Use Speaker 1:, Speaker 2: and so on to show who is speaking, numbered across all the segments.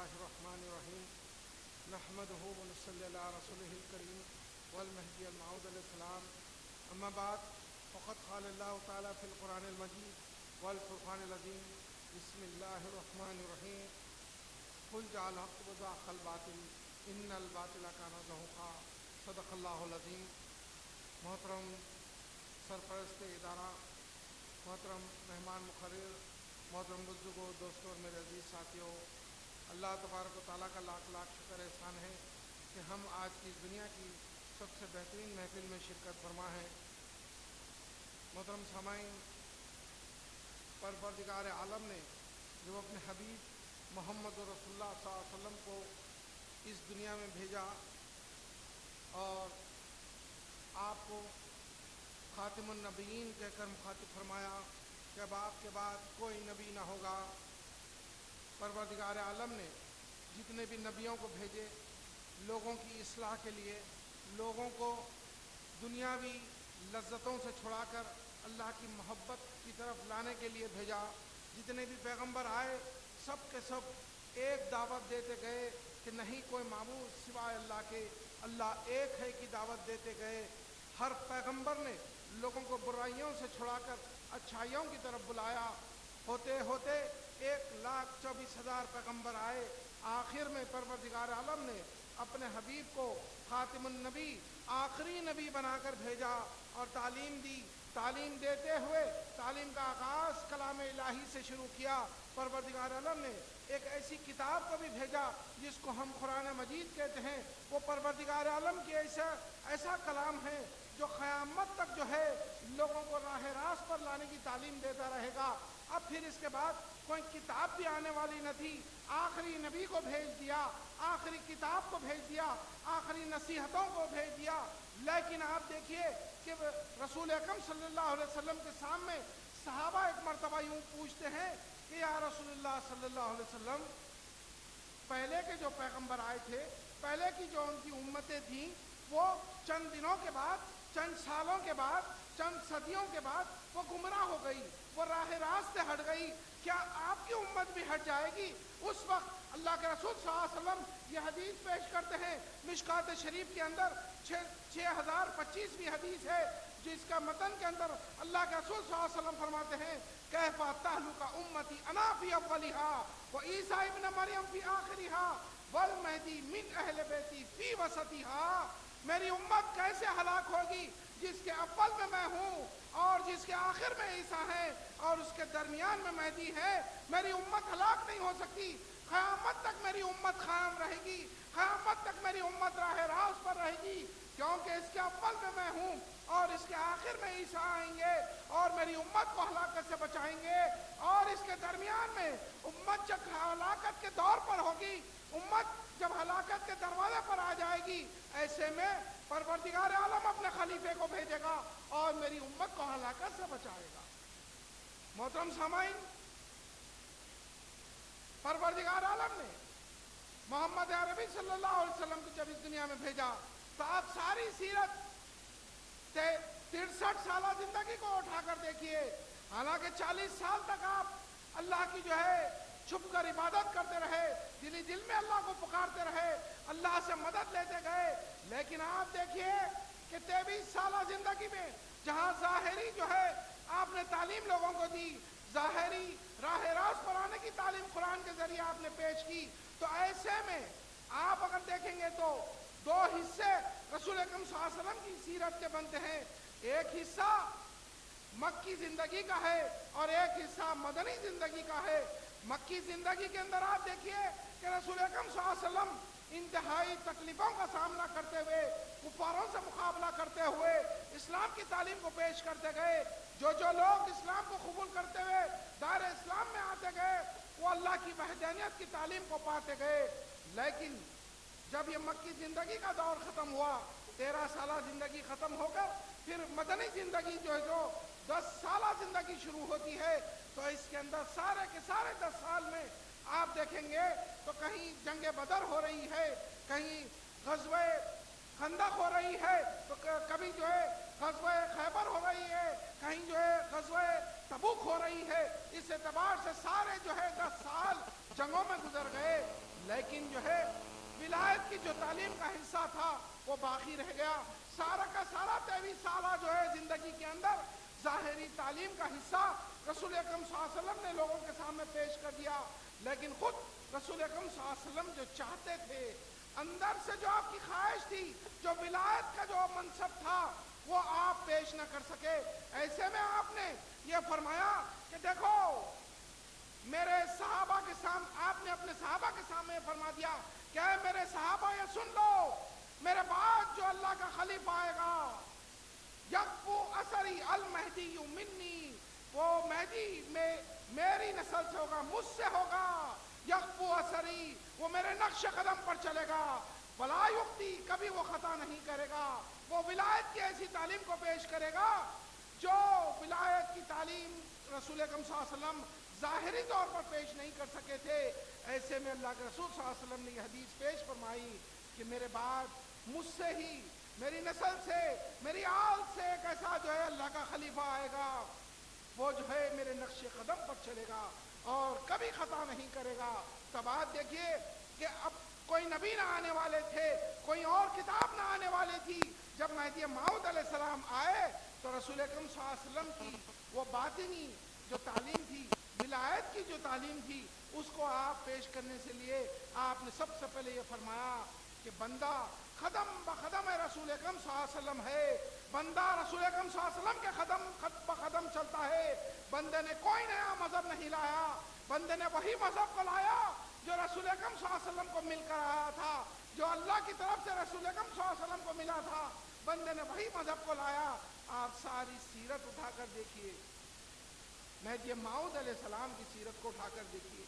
Speaker 1: اللہ الرحمن الرحیم نحمدہ ونصلی علی رسولہ الکریم والمہدی الموعود علیہ السلام اما بعد فقد قال اللہ تعالیٰ فی القرآن المجید والفرقان العظیم بسم اللہ الرحمن الرحیم قل جاء الحق وزهق الباطل ان الباطل کان زہوقا صدق اللہ العظیم۔ محترم سرپرست ادارہ، محترم مہمان مقرر، محترم بزرگوں، دوستوں اور میرے عزیز ساتھیوں، اللہ تبارک و تعالیٰ کا لاکھ لاکھ شکر احسان ہے کہ ہم آج کی دنیا کی سب سے بہترین محفل میں شرکت فرما ہیں۔ محترم سامعین، پروردگار عالم نے جو اپنے حبیب محمد رسول اللہ صلی اللہ علیہ وسلم کو اس دنیا میں بھیجا اور آپ کو خاتم النبیین کہہ کر مخاطب فرمایا کہ اب آپ کے بعد کوئی نبی نہ ہوگا۔ پروردگار عالم نے جتنے بھی نبیوں کو بھیجے لوگوں کی اصلاح کے لیے، لوگوں کو دنیاوی لذتوں سے چھڑا کر اللہ کی محبت کی طرف لانے کے لیے بھیجا۔ جتنے بھی پیغمبر آئے سب کے سب ایک دعوت دیتے گئے کہ نہیں کوئی معبود سوائے اللہ کے، اللہ ایک ہے کی دعوت دیتے گئے۔ ہر پیغمبر نے لوگوں کو برائیوں سے چھڑا کر اچھائیوں کی طرف بلایا۔ ہوتے ہوتے 1,24,000 پیغمبر آئے۔ آخر میں پروردگار عالم نے اپنے حبیب کو خاتم النبی، آخری نبی بنا کر بھیجا اور تعلیم دی۔ تعلیم دیتے ہوئے تعلیم کا آغاز کلام الہی سے شروع کیا۔ پروردگار عالم نے ایک ایسی کتاب کو بھی بھیجا جس کو ہم قرآن مجید کہتے ہیں۔ وہ پروردگار عالم کی ایسا کلام ہے جو قیامت تک جو ہے لوگوں کو راہ راست پر لانے کی تعلیم دیتا رہے گا۔ اب پھر اس کے بعد کوئی کتاب بھی آنے والی نہ تھی، آخری نبی کو بھیج دیا، آخری کتاب کو بھیج دیا، آخری نصیحتوں کو بھیج دیا۔ لیکن آپ دیکھیے کہ رسول اکرم صلی اللہ علیہ وسلم کے سامنے صحابہ ایک مرتبہ یوں پوچھتے ہیں کہ یا رسول اللہ صلی اللہ علیہ وسلم، پہلے کے جو پیغمبر آئے تھے، پہلے کی جو ان کی امتیں تھیں، وہ چند دنوں کے بعد، چند سالوں کے بعد، چند صدیوں کے بعد وہ گمراہ ہو گئی، وہ راہ راست سے ہٹ گئی، کیا آپ کی امت بھی ہٹ جائے گی؟ اس وقت اللہ کے رسول صلی اللہ علیہ وسلم یہ حدیث پیش کرتے ہیں، مشکات شریف کے اندر 6025ویں حدیث ہے، جس کا متن کے اندر اللہ کے رسول صلی اللہ علیہ وسلم فرماتے ہیں کیف تہلک امتی انا فی اولھا وعیسی ابن مریم فی آخرھا والمہدی من اہل بیتی فی وسطھا۔ میری امت کیسے ہلاک ہوگی جس کے اول میں ہوں اور جس کے آخر میں عیسیٰ ہے اور اس کے درمیان میں مہدی ہے۔ میری امت ہلاک نہیں ہو سکتی، قیامت تک میری امت قائم رہے گی، قیامت تک میری امت راہ راست پر رہے گی، کیونکہ اس کے اول میں ہوں اور اس کے آخر میں عیسیٰ آئیں گے اور میری امت کو ہلاکت سے بچائیں گے، اور اس کے درمیان میں امت جب ہلاکت کے دور پر ہوگی، امت جب ہلاکت کے دروازے پر آ جائے گی، ایسے میں پروردگار عالم اپنے خلیفے کو بھیجے گا اور میری امت کو ہلاکت سے بچائے گا۔ محترم سامعین، پروردگار عالم نے محمد عربی صلی اللہ علیہ وسلم کو جب اس دنیا میں بھیجا تو آپ ساری سیرت 63 سالہ زندگی کو اٹھا کر دیکھیے۔ حالانکہ 40 سال تک آپ اللہ کی جو ہے چھپ کر عبادت کرتے رہے، دل ہی دل میں اللہ کو پکارتے رہے، اللہ سے مدد لیتے گئے، لیکن آپ دیکھیے کہ 23 سالہ زندگی میں جہاں ظاہری جو ہے آپ نے تعلیم لوگوں کو دی، ظاہری راہ راست پر آنے کی تعلیم قرآن کے ذریعے آپ نے پیش کی، تو ایسے میں آپ اگر دیکھیں گے تو 2 حصے رسول اکرم صلی اللہ علیہ وسلم کی سیرت کے بنتے ہیں۔ ایک حصہ مکی زندگی کا ہے اور ایک حصہ مدنی زندگی کا ہے۔ مکی زندگی کے اندر آپ دیکھیے کہ رسول اکرم صلی اللہ علیہ وسلم انتہائی تکلیفوں کا سامنا کرتے ہوئے، کفاروں سے مقابلہ کرتے ہوئے اسلام کی تعلیم کو پیش کرتے گئے۔ جو لوگ اسلام کو قبول کرتے ہوئے دائرہ اسلام میں آتے گئے وہ اللہ کی وحدانیت کی تعلیم کو پاتے گئے۔ لیکن جب یہ مکی زندگی کا دور ختم ہوا، 13 سالہ زندگی ختم ہو کر پھر مدنی زندگی جو 10 سالہ زندگی شروع ہوتی ہے، تو اس کے اندر سارے کے سارے 10 سال میں آپ دیکھیں گے تو کہیں جنگ بدر ہو رہی ہے، کہیں غزوہ خندق ہو رہی ہے، تو کبھی جو ہے غزوہ خیبر ہو رہی ہے، کہیں جو ہے غزوہ تبوک ہو رہی ہے۔ اس اعتبار سے سارے جو ہے 10 سال جنگوں میں گزر گئے، لیکن لیکن جو ہے ولایت کی جو تعلیم کا حصہ تھا وہ باقی رہ گیا. سارا کا سارا 23 سالہ جو ہے زندگی کے اندر ظاہری تعلیم کا حصہ رسول اکرم صلی اللہ علیہ وسلم نے لوگوں کے سامنے پیش کر دیا، لیکن خود رسول اکرم صلی اللہ علیہ وسلم جو چاہتے تھے، اندر سے جو آپ کی خواہش تھی، جو ولایت کا جو منصب تھا، وہ آپ پیش نہ کر سکے. ایسے میں آپ نے یہ فرمایا کہ دیکھو میرے صحابہ کے سامنے، آپ نے اپنے صحابہ کے سامنے فرما دیا کہ اے میرے صحابہ یہ سن لو، میرے بعد جو اللہ کا خلیفہ آئے گا، یقفو اثری المہدی منی، وہ مہدی میں میری نسل سے ہوگا، مجھ سے ہوگا. یقفو اثری، وہ میرے نقش قدم پر چلے گا. ولا یخطی، کبھی وہ خطا نہیں کرے گا. وہ ولایت کی ایسی تعلیم کو پیش کرے گا جو ولایت کی تعلیم رسول اکرم صلی اللہ علیہ وسلم ظاہری طور پر پیش نہیں کر سکے تھے. ایسے میں اللہ کے رسول صلی اللہ علیہ وسلم نے یہ حدیث پیش فرمائی کہ میرے بعد مجھ سے ہی، میری نسل سے، میری آل سے ایک ایسا جو ہے اللہ کا خلیفہ آئے گا، وہ جو ہے میرے نقش قدم پر چلے گا اور کبھی خطا نہیں کرے گا. تب آپ دیکھیے کہ اب کوئی نبی نہ آنے والے تھے، کوئی اور کتاب نہ آنے والی تھی. جب مہدی موعود علیہ السلام آئے تو رسول اکرم صلی اللہ علیہ وسلم کی وہ باطنی جو تعلیم تھی، ولایت کی جو تعلیم تھی، اس کو آپ پیش کرنے سے لیے آپ نے سب سے پہلے یہ فرمایا کہ بندہ قدم بقدم رسول اکرم صلی اللہ علیہ وسلم ہے، بندہ رسول اکرم صلی اللہ علیہ وسلم کے قدم بقدم چلتا ہے. بندے نے کوئی نیا مذہب نہیں لایا، بندے نے وہی مذہب کو لایا جو رسول اکرم صلی اللہ علیہ وسلم کو مل کر آیا تھا، جو اللہ کی طرف سے رسول اکرم صلی اللہ علیہ وسلم کو ملا تھا. بندے نے وہی مذہب کو لایا. آپ ساری سیرت اٹھا کر دیکھیے، مہدی موعود علیہ السلام کی سیرت کو اٹھا کر دیکھیے،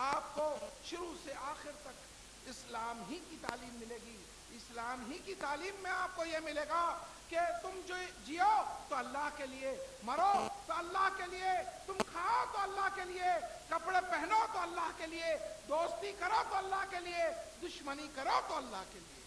Speaker 1: آپ کو شروع سے آخر تک اسلام ہی کی تعلیم ملے گی. اسلام ہی کی تعلیم میں آپ کو یہ ملے گا کہ تم جو جیو تو اللہ کے لیے، مرو تو اللہ کے لیے، تم کھاؤ تو اللہ کے لیے، کپڑے پہنو تو اللہ کے لیے، دوستی کرو تو اللہ کے لیے، دشمنی کرو تو اللہ کے لیے.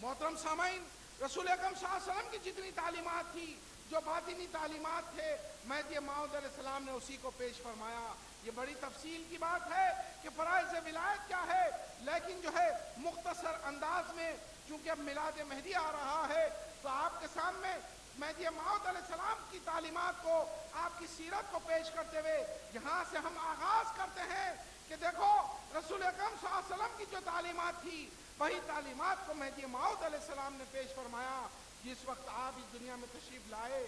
Speaker 1: محترم سامعین، رسول اکرم صلی اللہ علیہ وسلم کی جتنی تعلیمات تھی، جو باطنی تعلیمات تھے، مہدی موعود علیہ السلام نے اسی کو پیش فرمایا. یہ بڑی تفصیل کی بات ہے کہ فرائض ولایت کیا ہے، لیکن جو ہے مختصر انداز میں، چونکہ اب میلاد مہدی آ رہا ہے تو آپ کے سامنے مہدی موعود علیہ السلام کی تعلیمات کو، آپ کی سیرت کو پیش کرتے ہوئے یہاں سے ہم آغاز کرتے ہیں کہ دیکھو رسول اکرم صلی اللہ علیہ وسلم کی جو تعلیمات تھی، وہی تعلیمات کو مہدی موعود علیہ السلام نے پیش فرمایا. جس وقت آپ اس دنیا میں تشریف لائے،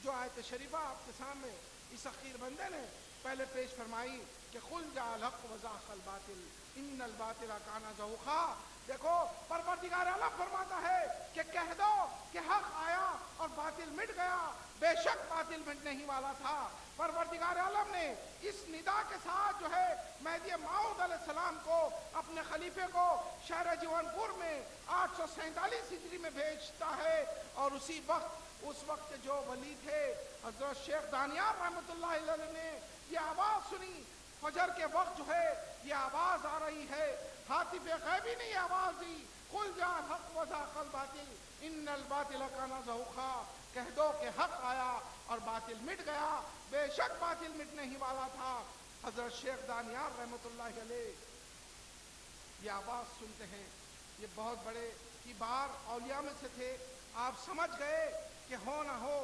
Speaker 1: جو آیت شریفہ آپ کے سامنے اس اخیر بندے نے پہلے پیش فرمائی کہ قل جاء الحق وزهق الباطل ان الباطل کان زهوقا. دیکھو پروردگار عالم فرماتا ہے کہ کہہ دو کہ حق آیا اور باطل مٹ گیا. بے شک باطل مٹنے ہی والا تھا. پروردگار عالم نے اس ندا کے ساتھ جو ہے مہدی موعود علیہ السلام کو، اپنے خلیفے کو، شہر جیون پور میں 847 ہجری میں بھیجتا ہے. اور اس وقت جو ولی تھے حضرت شیخ دانیال رحمۃ اللہ علیہ نے یہ آواز سنی. فجر کے وقت جو ہے یہ آواز آ رہی ہے، ہاتف غیبی نے یہ آواز دی، قل جاء الحق وزهق الباطل ان الباطل کان زهوقا. کہہ دو کہ حق آیا اور باطل مٹ گیا. بے شک باطل مٹنے ہی والا تھا. حضرت شیخ دانیال رحمۃ اللہ علیہ یہ آواز سنتے ہیں. یہ بہت بڑے کی بار اولیاء میں سے تھے. آپ سمجھ گئے کہ ہو نہ ہو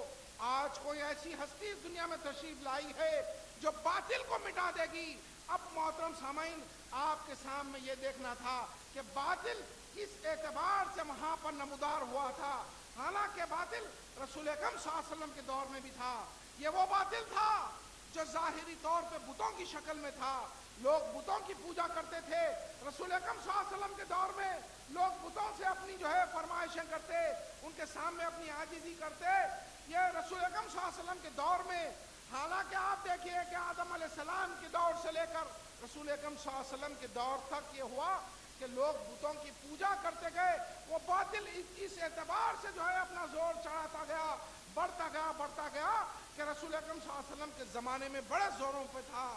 Speaker 1: آج کوئی ایسی ہستی اس دنیا میں تشریف لائی ہے جو باطل کو مٹا دے گی. اب محترم سامعین، آپ کے سامنے یہ دیکھنا تھا کہ باطل کس اعتبار سے وہاں پر نمودار ہوا تھا. حالانکہ باطل رسول اکرم صلی اللہ علیہ وسلم کے دور میں بھی تھا. یہ وہ باطل تھا جو ظاہری طور پہ بتوں کی شکل میں تھا. لوگ بتوں کی پوجا کرتے تھے. رسول اکرم صلی اللہ علیہ وسلم کے دور میں لوگ بتوں سے اپنی جو ہے فرمائشیں کرتے، ان کے سامنے اپنی عاجزی کرتے. یہ رسول اکرم صلی اللہ علیہ وسلم کے دور میں، حالانکہ آپ دیکھیے کہ آدم علیہ السلام کے دور سے لے کر رسول اکرم صلی اللہ علیہ وسلم کے دور تک یہ ہوا کہ لوگ بتوں کی پوجا کرتے گئے. وہ باطل اس اعتبار سے جو ہے اپنا زور چڑھاتا گیا، بڑھتا گیا کہ رسول اکرم صلی اللہ علیہ وسلم کے زمانے میں بڑے زوروں پہ تھا.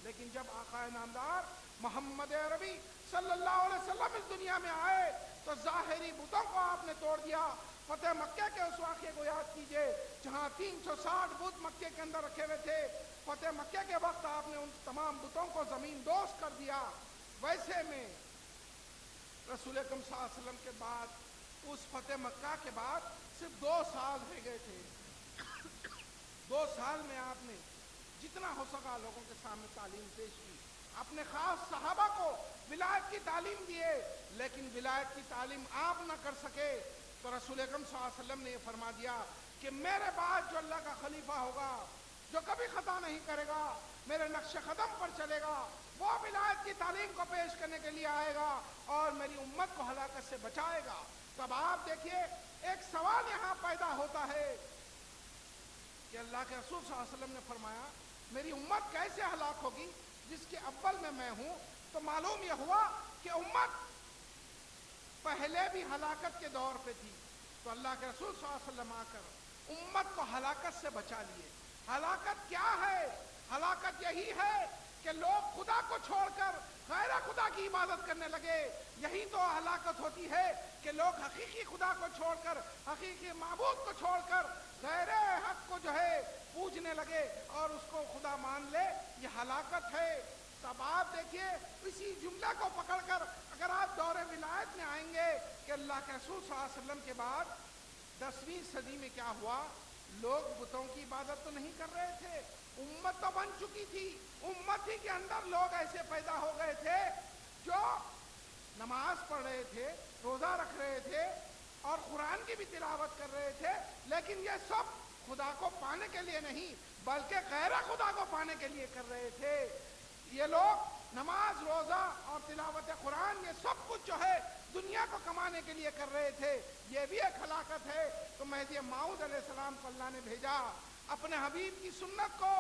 Speaker 1: لیکن جب آقا نامدار محمد عربی صلی اللہ علیہ وسلم اس دنیا میں آئے تو ظاہری بتوں کو آپ نے توڑ دیا. فتح مکہ کے اس واقعے کو یاد کیجئے جہاں 360 بت مکے کے اندر رکھے ہوئے تھے. فتح مکہ کے وقت آپ نے ان تمام بتوں کو زمین دوز کر دیا. ویسے میں رسول اکرم صلی اللہ علیہ وسلم کے بعد اس فتح مکہ کے بعد صرف 2 سال رہ گئے تھے. 2 سال میں آپ نے جتنا ہو سکا لوگوں کے سامنے تعلیم پیش کی, اپنے خاص صحابہ کو ولایت کی تعلیم دیے, لیکن ولایت کی تعلیم آپ نہ کر سکے تو رسول اکرم صلی اللہ علیہ وسلم نے یہ فرما دیا کہ میرے بعد جو اللہ کا خلیفہ ہوگا, جو کبھی خطا نہیں کرے گا, میرے نقش قدم پر چلے گا, وہ ولایت کی تعلیم کو پیش کرنے کے لیے آئے گا اور میری امت کو ہلاکت سے بچائے گا. تب آپ دیکھیے ایک سوال یہاں پیدا ہوتا ہے کہ اللہ کے رسول صلی اللہ علیہ وسلم نے فرمایا میری امت کیسے ہلاک ہوگی جس کے اول میں ہوں. تو معلوم یہ ہوا کہ امت پہلے بھی ہلاکت کے دور پہ تھی, تو اللہ کے رسول صلی اللہ علیہ وسلم آ کر امت کو ہلاکت سے بچا لیے. ہلاکت کیا ہے؟ ہلاکت یہی ہے کہ لوگ خدا کو چھوڑ کر غیر خدا کی عبادت کرنے لگے. یہی تو ہلاکت ہوتی ہے کہ لوگ حقیقی خدا کو چھوڑ کر, حقیقی معبود کو چھوڑ کر غیر حق کو جو ہے پوجنے لگے اور اس کو خدا مان لے. یہ ہلاکت ہے. تب آپ دیکھیے اسی جملہ کو پکڑ کر اگر آپ دور ولایت میں آئیں گے کہ اللہ کے رسول صلی اللہ علیہ وسلم کے بعد 10ویں صدی میں کیا ہوا, لوگ بتوں کی عبادت تو نہیں کر رہے تھے, امت تو بن چکی تھی. امت ہی کے اندر لوگ ایسے پیدا ہو گئے تھے جو نماز پڑھ رہے تھے, روزہ رکھ رہے تھے اور قرآن کی بھی تلاوت کر رہے تھے, لیکن یہ سب خدا کو پانے کے لیے نہیں بلکہ غیر خدا کو پانے کے لیے کر رہے تھے. یہ لوگ نماز, روزہ اور تلاوت قرآن یہ سب کچھ جو ہے دنیا کو کمانے کے لیے کر رہے تھے. یہ بھی ایک ہلاکت ہے. تو مہدی موعود علیہ السلام کو اللہ نے بھیجا اپنے حبیب کی سنت کو,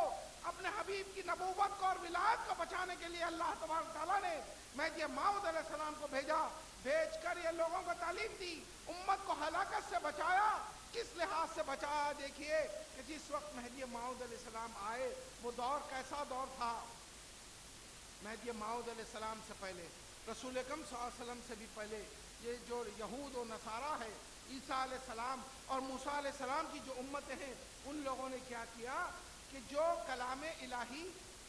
Speaker 1: اپنے حبیب کی نبوت کو اور ولایت کو بچانے کے لیے. اللہ تبارک تعالیٰ نے مہدی موعود علیہ السلام کو بھیجا, بھیج کر یہ لوگوں کو تعلیم دی, امت کو ہلاکت سے بچایا. کس لحاظ سے بچایا؟ دیکھیے کہ جس وقت مہدی موعود علیہ السلام آئے وہ دور کیسا دور تھا. مہدی موعود علیہ السلام سے پہلے, رسول اکرم صلی اللہ علیہ وسلم سے بھی پہلے, یہ جو یہود و نصارہ ہے, عیسیٰ علیہ السلام اور موسیٰ علیہ السلام کی جو امتیں ہیں, ان لوگوں نے کیا کیا کہ جو کلام الہی,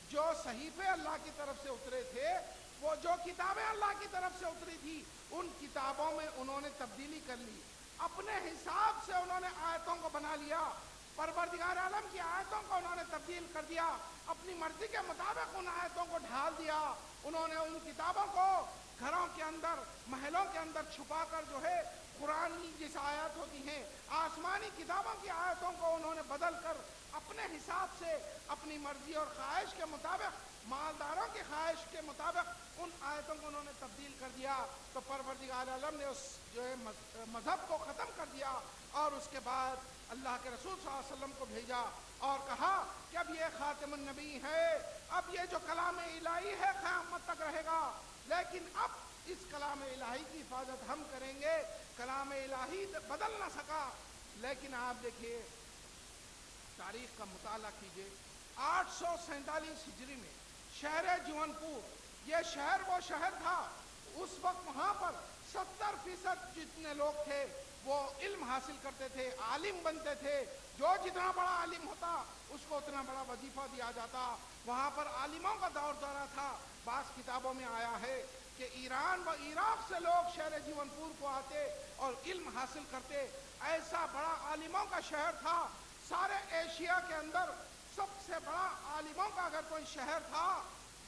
Speaker 1: جو صحیفے اللہ کی طرف سے اترے تھے, وہ جو کتابیں اللہ کی طرف سے اتری تھی, ان کتابوں میں انہوں نے تبدیلی کر لی. اپنے حساب سے انہوں نے آیتوں کو بنا لیا. پروردگار عالم کی آیتوں کو انہوں نے تبدیل کر دیا, اپنی مرضی کے مطابق ان آیتوں کو ڈھال دیا. انہوں نے ان کتابوں کو گھروں کے اندر, محلوں کے اندر چھپا کر جو ہے قرآن کی جس آیات ہوتی ہیں, آسمانی کتابوں کی آیتوں کو انہوں نے بدل کر اپنے حساب سے, اپنی مرضی اور خواہش کے مطابق, مالداروں کی خواہش کے مطابق ان آیتوں کو انہوں نے تبدیل کر دیا. تو پروردگار عالم نے اس جو ہے مذہب کو ختم کر دیا اور اس کے بعد اللہ کے رسول صلی اللہ علیہ وسلم کو بھیجا اور کہا کہ اب یہ خاتم النبی ہے, اب یہ جو کلام الہی ہے قیامت تک رہے گا, لیکن اب اس کلام الہی کی حفاظت ہم کریں گے. کلام الہی بدل نہ سکا. لیکن آپ دیکھیے تاریخ کا مطالعہ کیجئے, 847 ہجری میں شہر جون پور, یہ شہر وہ شہر تھا, اس وقت وہاں پر 70% جتنے لوگ تھے وہ علم حاصل کرتے تھے, عالم بنتے تھے. جو جتنا بڑا عالم ہوتا اس کو اتنا بڑا وظیفہ دیا جاتا. وہاں پر عالموں کا دور دورہ تھا. بعض کتابوں میں آیا ہے کہ ایران و عراق سے لوگ شہر جون پور کو آتے اور علم حاصل کرتے. ایسا بڑا عالموں کا شہر تھا. سارے ایشیا کے اندر سب سے بڑا عالموں کا اگر کوئی شہر تھا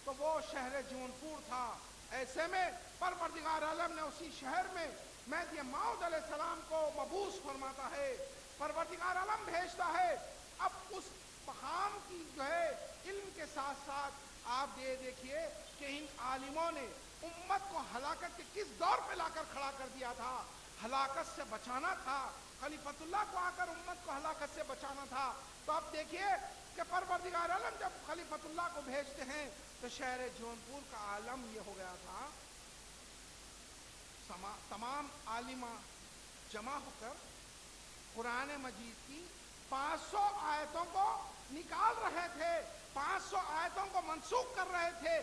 Speaker 1: تو وہ شہر جون پور تھا. ایسے میں پروردگار عالم نے اسی شہر میں مہدی موعود علیہ السلام کو مبعوث فرماتا ہے, پروردگار عالم بھیجتا ہے. اب اس مقام کی جو ہے علم کے ساتھ ساتھ آپ یہ دیکھیے کہ ان عالموں نے امت کو ہلاکت کے کس دور پہ لا کر کھڑا کر دیا تھا. ہلاکت سے بچانا تھا, خلیفۃ اللہ کو آ کر امت کو ہلاکت سے بچانا تھا. تو اب دیکھیے کہ پروردگار عالم جب خلیفۃ اللہ کو بھیجتے ہیں تو شہر جون پور کا عالم یہ ہو گیا تھا, تمام عالمہ جمع ہو کر قرآن مجید کی 500 آیتوں کو نکال رہے تھے, 500 آیتوں کو منسوخ کر رہے تھے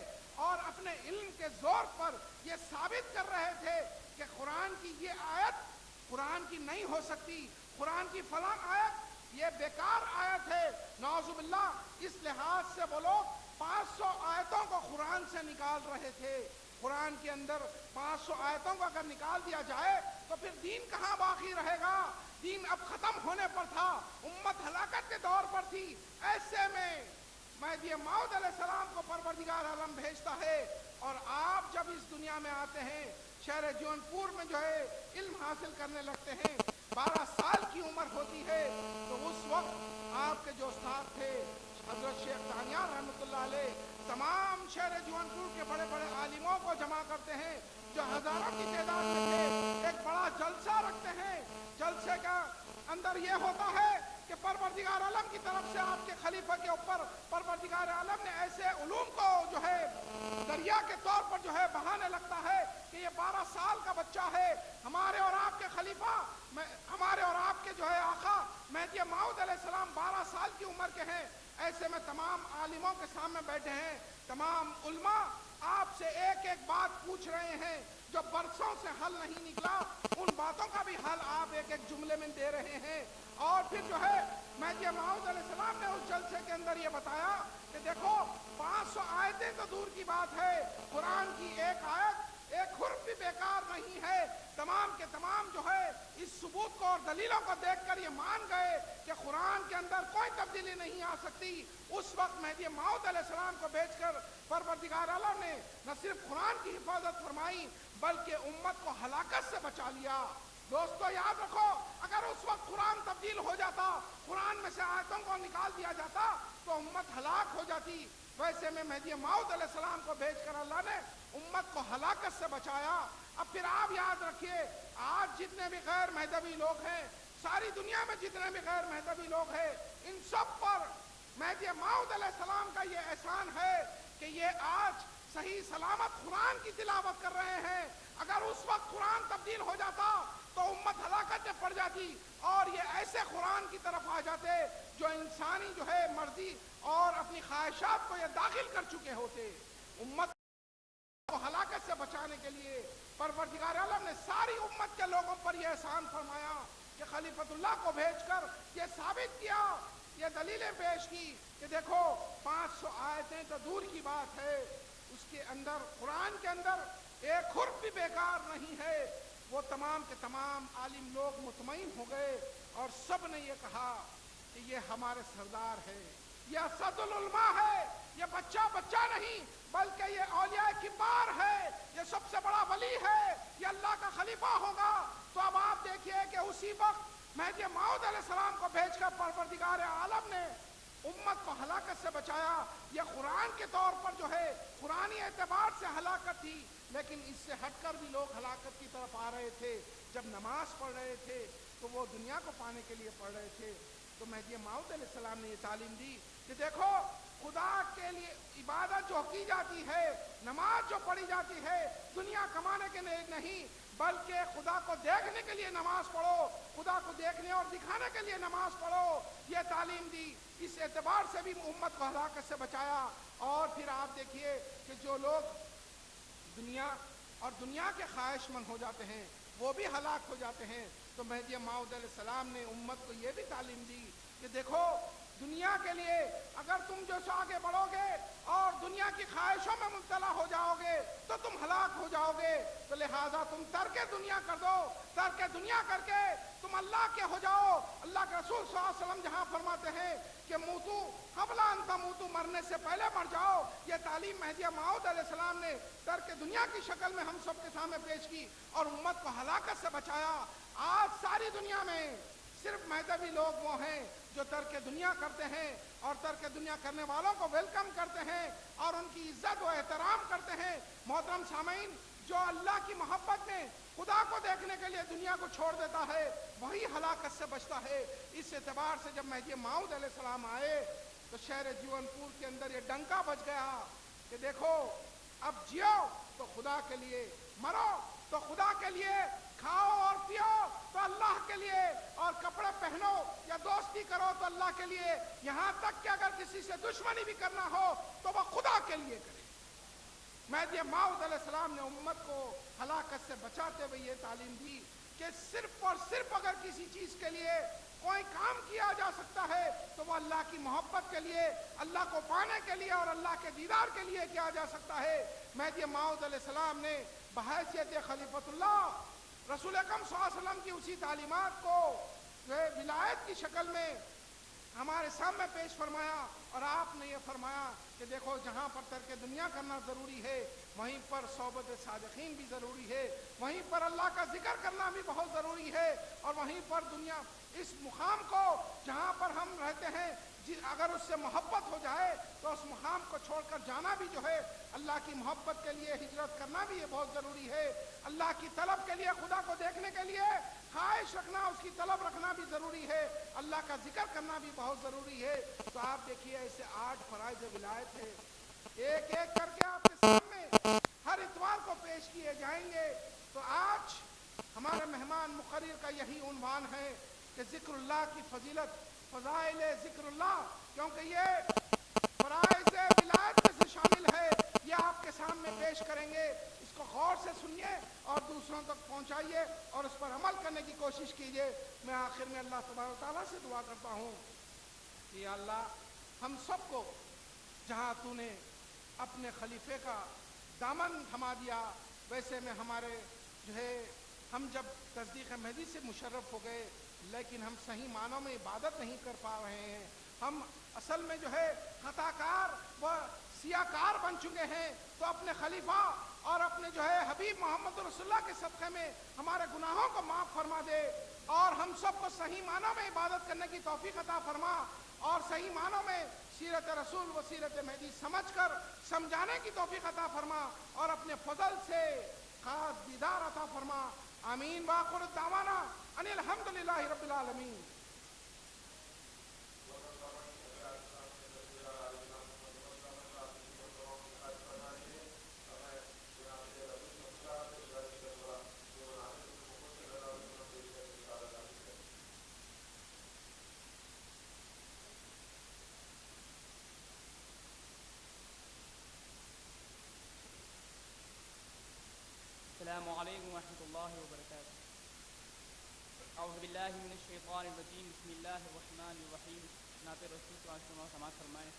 Speaker 1: اور اپنے علم کے زور پر یہ ثابت کر رہے تھے کہ قرآن کی یہ آیت قرآن کی نہیں ہو سکتی, قرآن کی فلاں آیت یہ بیکار آیت ہے. نعوذ باللہ, اس لحاظ سے وہ لوگ 500 آیتوں کو قرآن سے نکال رہے تھے. قرآن کے اندر 500 آیتوں کو اگر نکال دیا جائے تو پھر دین کہاں باقی رہے گا؟ دین اب ختم ہونے پر تھا، امت ہلاکت کے دور پر تھی۔ ایسے میں مہدی موعود علیہ السلام کو پروردگار عالم بھیجتا ہے، اور آپ جب اس دنیا میں آتے ہیں، شہر جون پور میں جو ہے علم حاصل کرنے لگتے ہیں، 12 سال کی عمر ہوتی ہے، تو اس وقت آپ کے جو استاد تھے حضرت شیخ دانیال رحمۃ اللہ علیہ تمام شہر جون پور کے بڑے بڑے عالموں کو جمع کرتے ہیں جو ہزاروں کی تعداد میں تھے، ایک بڑا جلسہ رکھتے ہیں۔ جلسے کا اندر یہ ہوتا ہے کہ پروردگار عالم کی طرف سے آپ کے خلیفہ کے اوپر پروردگار عالم نے ایسے علوم کو جو ہے دریا کے طور پر جو ہے بہانے لگتا ہے کہ یہ 12 سال کا بچہ ہے، ہمارے اور آپ کے خلیفہ، ہمارے اور آپ کے جو ہے آقا مہدی موعود علیہ السلام 12 سال کی عمر کے ہیں۔ ایسے میں تمام عالموں کے سامنے بیٹھے ہیں، تمام علماء آپ سے ایک ایک بات پوچھ رہے ہیں جو برسوں سے حل نہیں نکلا، ان باتوں کا بھی حل آپ ایک ایک جملے میں دے رہے ہیں۔ اور پھر جو ہے مہدی موعود علیہ السلام نے اس جلسے کے اندر یہ بتایا کہ دیکھو 500 آیتیں تو دور کی بات ہے، قرآن کی ایک آیت ایک حرف بھی بیکار نہیں ہے۔ تمام کے تمام جو ہے اس ثبوت کو اور دلیلوں کو دیکھ کر یہ مان گئے کہ قرآن کے اندر کوئی تبدیلی نہیں آ سکتی۔ اس وقت مہدی موعود علیہ السلام کو بھیج کر پروردگار عالم نے نہ صرف قرآن کی حفاظت فرمائی بلکہ امت کو ہلاکت سے بچا لیا۔ دوستو یاد رکھو، اگر اس وقت قرآن تبدیل ہو جاتا، قرآن میں سے آیتوں کو نکال دیا جاتا تو امت ہلاک ہو جاتی۔ ویسے میں مہدی موعود علیہ السلام کو بھیج کر اللہ نے امت کو ہلاکت سے بچایا۔ اب پھر آپ یاد رکھیے، آج جتنے بھی غیر مذہبی لوگ ہیں، ساری دنیا میں جتنے بھی غیر مذہبی لوگ ہیں، ان سب پر مہدی موعود علیہ السلام کا یہ احسان ہے کہ یہ آج صحیح سلامت قرآن کی تلاوت کر رہے ہیں۔ اگر اس وقت قرآن تبدیل ہو جاتا تو امت ہلاکت میں پڑ جاتی، اور یہ ایسے قرآن کی طرف آ جاتے جو انسانی جو ہے مرضی اور اپنی خواہشات کو یہ داخل کر چکے ہوتے۔ امت کو ہلاکت سے بچانے کے لیے پروردگار عالم نے ساری امت کے لوگوں پر یہ احسان فرمایا کہ خلیفۃ اللہ کو بھیج کر یہ ثابت کیا، یہ دلیلیں پیش کی کہ دیکھو 500 آیتیں تو دور کی بات ہے، اس کے اندر قرآن کے اندر ایک حرف بھی بیکار نہیں ہے۔ وہ تمام کے تمام عالم لوگ مطمئن ہو گئے اور سب نے یہ کہا کہ یہ ہمارے سردار ہے، یہ اسد العلماء ہے، یہ بچہ نہیں بلکہ یہ اولیاء کبار ہے، یہ سب سے بڑا ولی ہے، یہ اللہ کا خلیفہ ہوگا۔ تو اب آپ دیکھیے کہ اسی وقت مہدی موعود علیہ السلام کو بھیج کر پروردگار عالم نے امت کو ہلاکت سے بچایا۔ یہ قرآن کے طور پر جو ہے قرآنی اعتبار سے ہلاکت تھی، لیکن اس سے ہٹ کر بھی لوگ ہلاکت کی طرف آ رہے تھے۔ جب نماز پڑھ رہے تھے تو وہ دنیا کو پانے کے لیے پڑھ رہے تھے، تو مہدی موعود علیہ السلام نے یہ تعلیم دی کہ دیکھو خدا کے لیے عبادت جو کی جاتی ہے، نماز جو پڑھی جاتی ہے، دنیا کمانے کے لیے نہیں بلکہ خدا کو دیکھنے کے لیے نماز پڑھو، خدا کو دیکھنے اور دکھانے کے لیے نماز پڑھو۔ یہ تعلیم دی، اس اعتبار سے بھی امت کو ہلاکت سے بچایا۔ اور پھر آپ دیکھیے کہ جو لوگ دنیا کے خواہش مند ہو جاتے ہیں وہ بھی ہلاک ہو جاتے ہیں۔ تو مہدی موعود علیہ السلام نے امت کو یہ بھی تعلیم دی کہ دیکھو دنیا کے لیے اگر تم جو سو آگے بڑھو گے اور دنیا کی خواہشوں میں مبتلا ہو جاؤ گے تو تم ہلاک ہو جاؤ گے۔ تو لہٰذا تم ترک دنیا کر دو، ترک دنیا کر کے تم اللہ کے ہو جاؤ۔ اللہ کے رسول صلی اللہ علیہ وسلم جہاں فرماتے ہیں کہ موتو قبل ان تموتو، مرنے سے پہلے مر جاؤ، یہ تعلیم مہدی موعود علیہ السلام نے ترک دنیا کی شکل میں ہم سب کے سامنے پیش کی اور امت کو ہلاکت سے بچایا۔ آج ساری دنیا میں صرف مذہبی لوگ وہ ہیں جو ترک دنیا کرتے ہیں اور ترک دنیا کرنے والوں کو ویلکم کرتے ہیں اور ان کی عزت و احترام کرتے ہیں۔ محترم سامعین، جو اللہ کی محبت میں خدا کو دیکھنے کے لیے دنیا کو چھوڑ دیتا ہے وہی ہلاکت سے بچتا ہے۔ اس اعتبار سے جب مہدی موعود علیہ السلام آئے تو شہر جون پور کے اندر یہ ڈنکا بج گیا کہ دیکھو اب جیو تو خدا کے لیے، مرو تو خدا کے لیے، کھاؤ اور پیو تو اللہ کے لیے، اور کپڑے پہنو یا دوستی کرو تو اللہ کے لیے، یہاں تک کہ اگر کسی سے دشمنی بھی کرنا ہو تو وہ خدا کے لیے کرے۔ مہدی موعود علیہ السلام نے امت کو ہلاکت سے بچاتے ہوئے یہ تعلیم دی کہ صرف اور صرف اگر کسی چیز کے لیے کوئی کام کیا جا سکتا ہے تو وہ اللہ کی محبت کے لیے، اللہ کو پانے کے لیے اور اللہ کے دیدار کے لیے کیا جا سکتا ہے۔ مہدی موعود علیہ السلام نے بحیثیت خلیفۃ اللہ رسول اکرم صلی اللہ علیہ وسلم کی اسی تعلیمات کو ولایت کی شکل میں ہمارے سامنے پیش فرمایا، اور آپ نے یہ فرمایا کہ دیکھو جہاں پر ترک دنیا کرنا ضروری ہے وہیں پر صحبت صادقین بھی ضروری ہے، وہیں پر اللہ کا ذکر کرنا بھی بہت ضروری ہے، اور وہیں پر دنیا اس مقام کو جہاں پر ہم رہتے ہیں اگر اس سے محبت ہو جائے تو اس مقام کو چھوڑ کر جانا بھی جو ہے، اللہ کی محبت کے لیے ہجرت کرنا بھی یہ بہت ضروری ہے، اللہ کی طلب کے لیے، خدا کو دیکھنے کے لیے خواہش رکھنا، اس کی طلب رکھنا بھی ضروری ہے، اللہ کا ذکر کرنا بھی بہت ضروری ہے۔ تو آپ دیکھیے ایسے 8 فرائض ولایت ہے، ایک ایک کر کے آپ کے سامنے ہر اتوار کو پیش کیے جائیں گے۔ تو آج ہمارے مہمان مقرر کا یہی عنوان ہے کہ ذکر اللہ کی فضیلت، فضائل ذکر اللہ، کیونکہ یہ فرائض ولایت میں سے شامل ہے، یہ آپ کے سامنے پیش کریں گے، اس کو غور سے سنیے اور دوسروں تک پہنچائیے اور اس پر عمل کرنے کی کوشش کیجیے۔ میں آخر میں اللہ تبارک و تعالیٰ سے دعا کرتا ہوں کہ یا اللہ ہم سب کو جہاں تو نے اپنے خلیفے کا دامن تھما دیا، ویسے میں ہمارے جو ہے ہم جب تصدیق مہدی سے مشرف ہو گئے لیکن ہم صحیح معنوں میں عبادت نہیں کر پا رہے ہیں، ہم اصل میں جو ہے خطا کار و سیاہ کار بن چکے ہیں، تو اپنے خلیفہ اور اپنے جو ہے حبیب محمد رسول اللہ کے صدقے میں ہمارے گناہوں کو معاف فرما دے، اور ہم سب کو صحیح معنوں میں عبادت کرنے کی توفیق عطا فرما، اور صحیح معنوں میں سیرت رسول و سیرت مہدی سمجھ کر سمجھانے کی توفیق عطا فرما، اور اپنے فضل سے خاص دیدار عطا فرما۔ آمین۔ وآخر دعوانا ان الحمدللہ رب العالمین۔
Speaker 2: السلام علیکم ورحمۃ اللہ وبرکاتہ۔ اعوذ باللہ من الشیطان الرجیم، بسم اللہ الرحمن الرحیم۔ نعت رسول صلی اللہ علیہ وسلم سماعت فرمائیں۔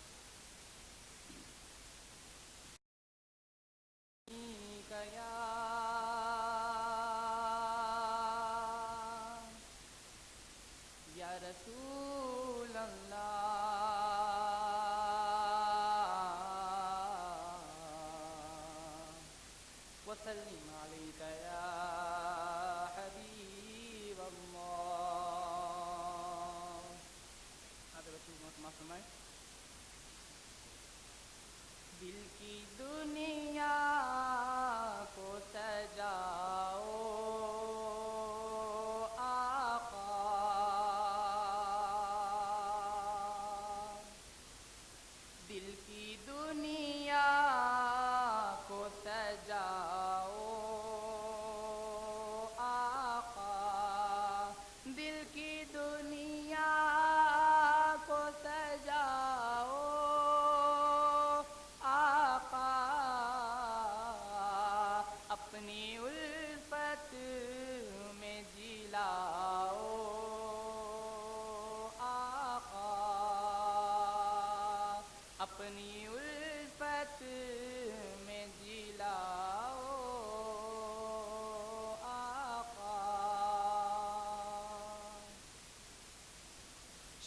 Speaker 2: یا رسول اللہ وسلم علیک یا حبیب اللہ۔ نعت رسول سماعت فرمائیں۔ دل کی دنیا کو سجاؤ آقا، دل کی دنیا کو سجاؤ آقا، دل کی دنیا کو سجاؤ آقا، اپنی الفت میں جلاؤ آقا، اپنی الفت میں جلاؤ آقا۔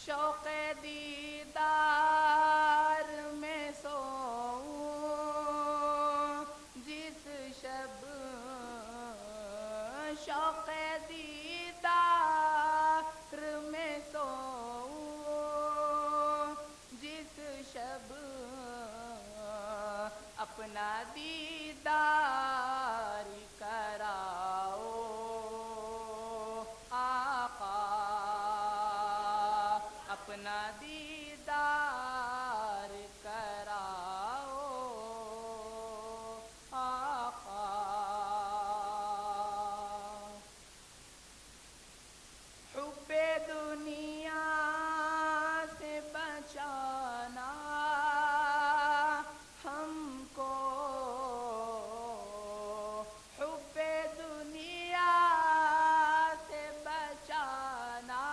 Speaker 2: شوق دیدار میں سوؤں جس شب، شوق دیدار میں سوؤں جس شب، اپنا دیدار کراؤ آقا، اپنا دیدار کراؤ آقا۔ حب دنیا سے بچانا ہم کو، حب دنیا سے بچانا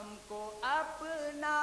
Speaker 2: ہم کو اپنا